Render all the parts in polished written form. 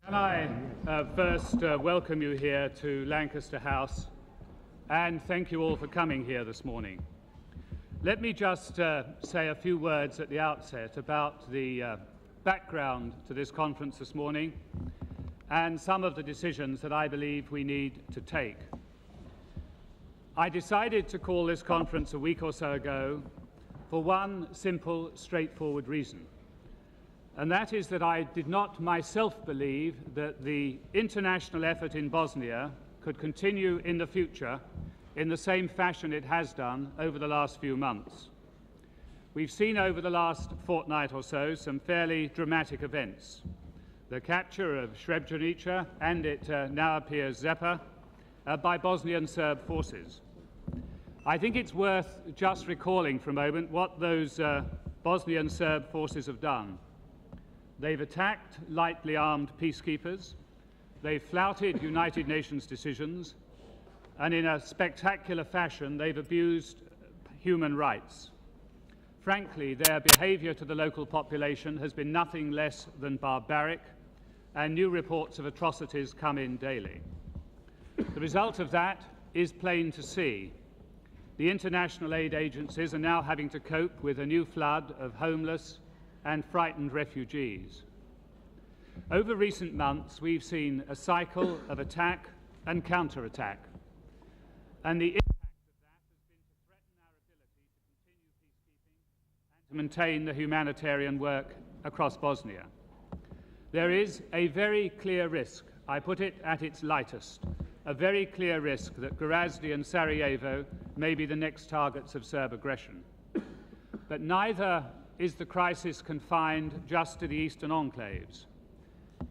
Can I first welcome you here to Lancaster House and thank you all for coming here this morning. Let me just say a few words at the outset about the background to this conference this morning and some of the decisions that I believe we need to take. I decided to call this conference a week or so ago for one simple, straightforward reason. And that is that I did not myself believe that the international effort in Bosnia could continue in the future in the same fashion it has done over the last few months. We've seen over the last fortnight or so some fairly dramatic events. The capture of Srebrenica, and it now appears Zepa, by Bosnian Serb forces. I think it's worth just recalling for a moment what those Bosnian Serb forces have done. They've attacked lightly armed peacekeepers, they've flouted United Nations decisions, and in a spectacular fashion they've abused human rights. Frankly, their behavior to the local population has been nothing less than barbaric, and new reports of atrocities come in daily. The result of that is plain to see. The international aid agencies are now having to cope with a new flood of homeless and frightened refugees. Over recent months, we've seen a cycle of attack and counterattack, and the impact of that has been to threaten our ability to continue peacekeeping and to maintain the humanitarian work across Bosnia. There is a very clear risk, I put it at its lightest, a very clear risk that Gorazde and Sarajevo may be the next targets of Serb aggression. But neither is the crisis confined just to the eastern enclaves.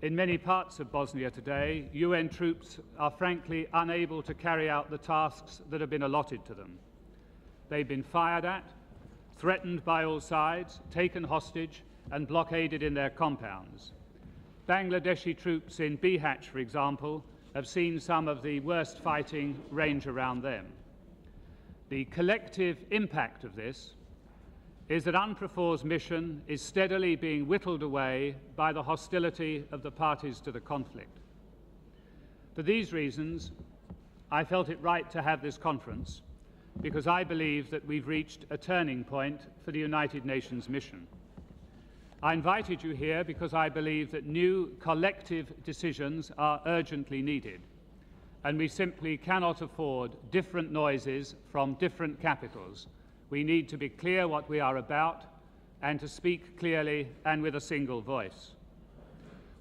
In many parts of Bosnia today, UN troops are frankly unable to carry out the tasks that have been allotted to them. They've been fired at, threatened by all sides, taken hostage, and blockaded in their compounds. Bangladeshi troops in Bihać, for example, have seen some of the worst fighting range around them. The collective impact of this is that UNPROFOR's mission is steadily being whittled away by the hostility of the parties to the conflict. For these reasons, I felt it right to have this conference, because I believe that we've reached a turning point for the United Nations mission. I invited you here because I believe that new collective decisions are urgently needed, and we simply cannot afford different noises from different capitals. We need to be clear what we are about and to speak clearly and with a single voice.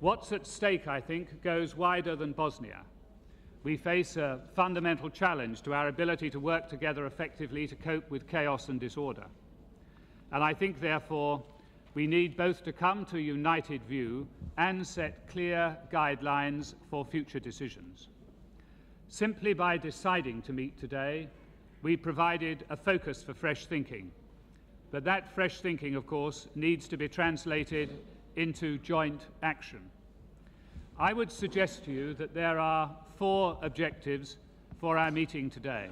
What's at stake, I think, goes wider than Bosnia. We face a fundamental challenge to our ability to work together effectively to cope with chaos and disorder. And I think, therefore, we need both to come to a united view and set clear guidelines for future decisions. Simply by deciding to meet today, we provided a focus for fresh thinking. But that fresh thinking, of course, needs to be translated into joint action. I would suggest to you that there are 4 objectives for our meeting today.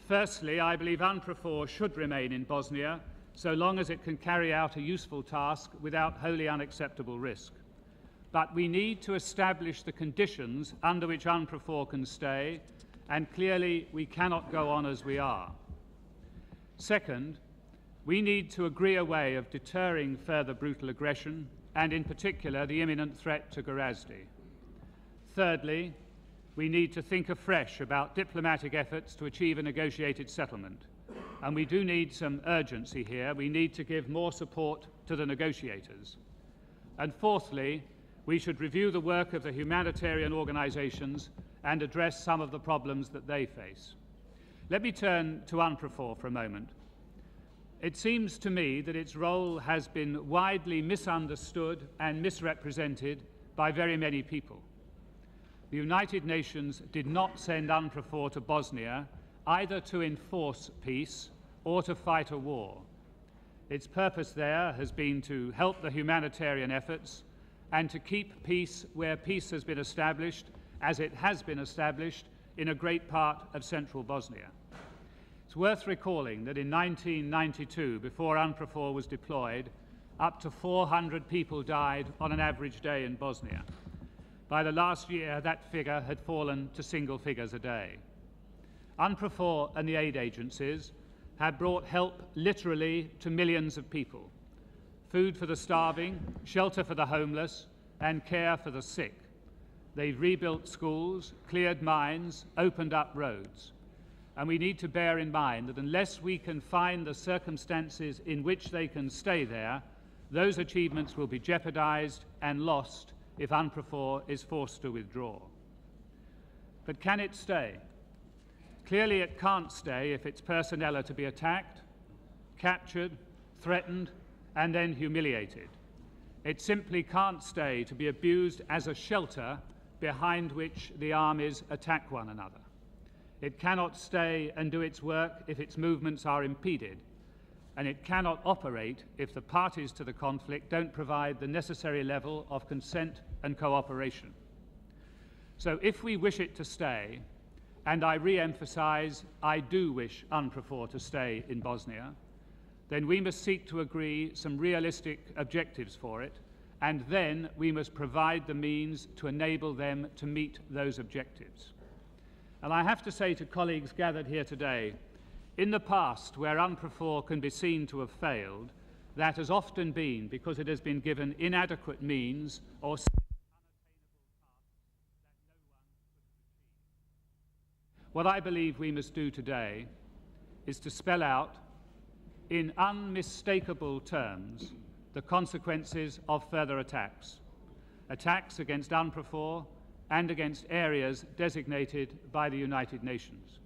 Firstly, I believe UNPROFOR should remain in Bosnia so long as it can carry out a useful task without wholly unacceptable risk. But we need to establish the conditions under which UNPROFOR can stay, and clearly we cannot go on as we are. Second, we need to agree a way of deterring further brutal aggression, and in particular the imminent threat to Gorazde. Thirdly, we need to think afresh about diplomatic efforts to achieve a negotiated settlement. And we do need some urgency here. We need to give more support to the negotiators. And fourthly, we should review the work of the humanitarian organizations and address some of the problems that they face. Let me turn to UNPROFOR for a moment. It seems to me that its role has been widely misunderstood and misrepresented by very many people. The United Nations did not send UNPROFOR to Bosnia either to enforce peace or to fight a war. Its purpose there has been to help the humanitarian efforts and to keep peace where peace has been established, as it has been established in a great part of central Bosnia. It's worth recalling that in 1992, before UNPROFOR was deployed, up to 400 people died on an average day in Bosnia. By the last year, that figure had fallen to single figures a day. UNPROFOR and the aid agencies have brought help literally to millions of people: food for the starving, shelter for the homeless, and care for the sick. They've rebuilt schools, cleared mines, opened up roads. And we need to bear in mind that unless we can find the circumstances in which they can stay there, those achievements will be jeopardized and lost if UNPROFOR is forced to withdraw. But can it stay? Clearly it can't stay if its personnel are to be attacked, captured, threatened, and then humiliated. It simply can't stay to be abused as a shelter behind which the armies attack one another. It cannot stay and do its work if its movements are impeded, and it cannot operate if the parties to the conflict don't provide the necessary level of consent and cooperation. So if we wish it to stay, and I re-emphasize, I do wish UNPROFOR to stay in Bosnia, then we must seek to agree some realistic objectives for it, and then we must provide the means to enable them to meet those objectives. And I have to say to colleagues gathered here today, in the past, where UNPROFOR can be seen to have failed, that has often been because it has been given inadequate means or What I believe we must do today is to spell out in unmistakable terms the consequences of further attacks against UNPROFOR and against areas designated by the United Nations.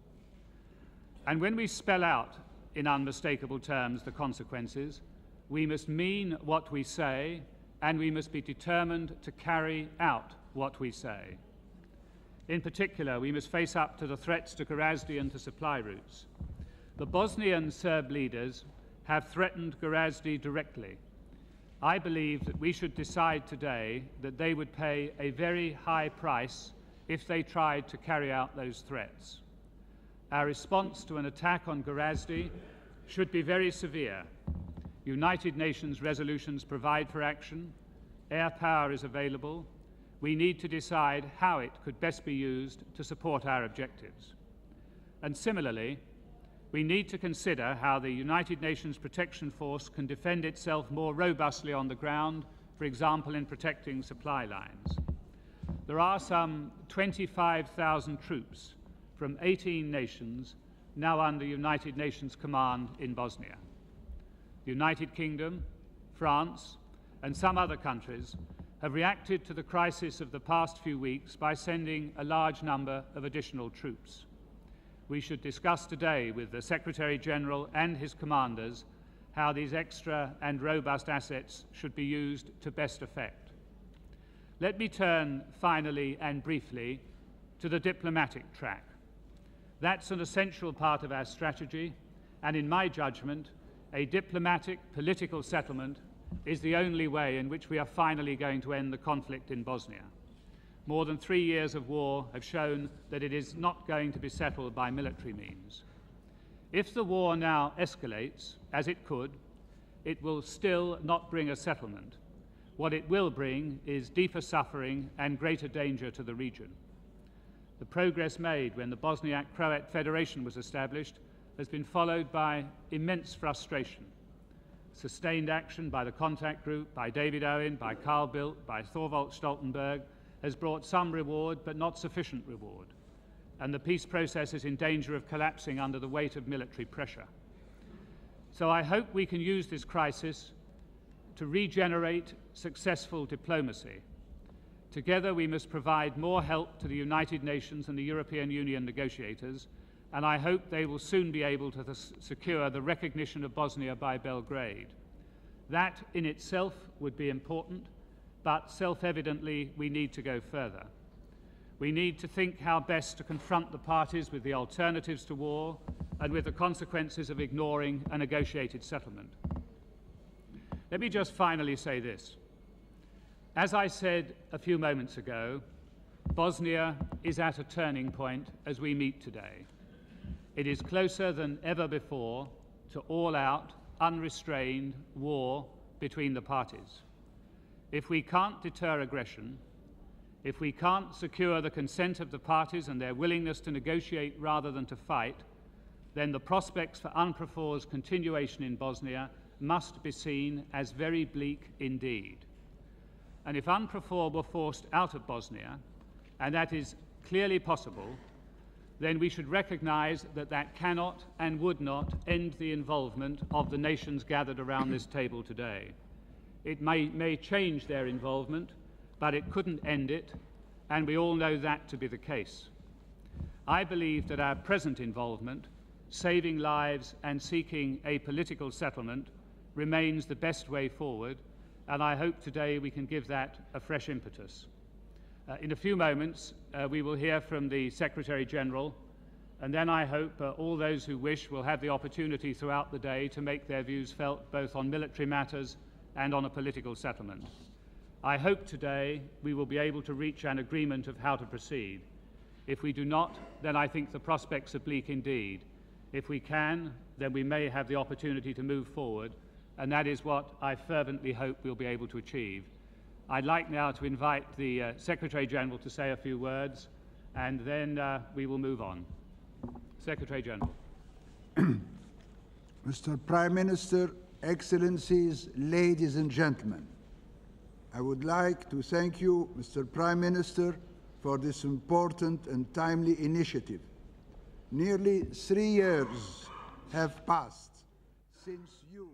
And when we spell out in unmistakable terms the consequences, we must mean what we say, and we must be determined to carry out what we say. In particular, we must face up to the threats to Gorazde and to supply routes. The Bosnian Serb leaders have threatened Gorazde directly. I believe that we should decide today that they would pay a very high price if they tried to carry out those threats. Our response to an attack on Gorazde should be very severe. United Nations resolutions provide for action. Air power is available. We need to decide how it could best be used to support our objectives. And similarly, we need to consider how the United Nations Protection Force can defend itself more robustly on the ground, for example, in protecting supply lines. There are some 25,000 troops from 18 nations now under United Nations command in Bosnia. the United Kingdom, France, and some other countries have reacted to the crisis of the past few weeks by sending a large number of additional troops. We should discuss today with the Secretary-General and his commanders how these extra and robust assets should be used to best effect. Let me turn finally and briefly to the diplomatic track. That's an essential part of our strategy, and in my judgment, a diplomatic political settlement is the only way in which we are finally going to end the conflict in Bosnia. More than 3 years of war have shown that it is not going to be settled by military means. If the war now escalates, as it could, it will still not bring a settlement. What it will bring is deeper suffering and greater danger to the region. The progress made when the Bosniak-Croat Federation was established has been followed by immense frustration. Sustained action by the contact group, by David Owen, by Carl Bildt, by Thorvald Stoltenberg has brought some reward, but not sufficient reward. And the peace process is in danger of collapsing under the weight of military pressure. So I hope we can use this crisis to regenerate successful diplomacy. Together we must provide more help to the United Nations and the European Union negotiators, and I hope they will soon be able to secure the recognition of Bosnia by Belgrade. That in itself would be important, but self-evidently we need to go further. We need to think how best to confront the parties with the alternatives to war and with the consequences of ignoring a negotiated settlement. Let me just finally say this. As I said a few moments ago, Bosnia is at a turning point as we meet today. It is closer than ever before to all-out, unrestrained war between the parties. If we can't deter aggression, if we can't secure the consent of the parties and their willingness to negotiate rather than to fight, then the prospects for UNPROFOR's continuation in Bosnia must be seen as very bleak indeed. And if UNPROFOR were forced out of Bosnia, and that is clearly possible, then we should recognize that that cannot and would not end the involvement of the nations gathered around this table today. It may change their involvement, but it couldn't end it, and we all know that to be the case. I believe that our present involvement, saving lives and seeking a political settlement, remains the best way forward, and I hope today we can give that a fresh impetus. In a few moments, we will hear from the Secretary-General, and then I hope all those who wish will have the opportunity throughout the day to make their views felt both on military matters and on a political settlement. I hope today we will be able to reach an agreement of how to proceed. If we do not, then I think the prospects are bleak indeed. If we can, then we may have the opportunity to move forward, and that is what I fervently hope we'll be able to achieve. I'd like now to invite the Secretary-General to say a few words, and then we will move on. Secretary-General. Mr. Prime Minister, Excellencies, ladies and gentlemen, I would like to thank you, Mr. Prime Minister, for this important and timely initiative. Nearly 3 years have passed since you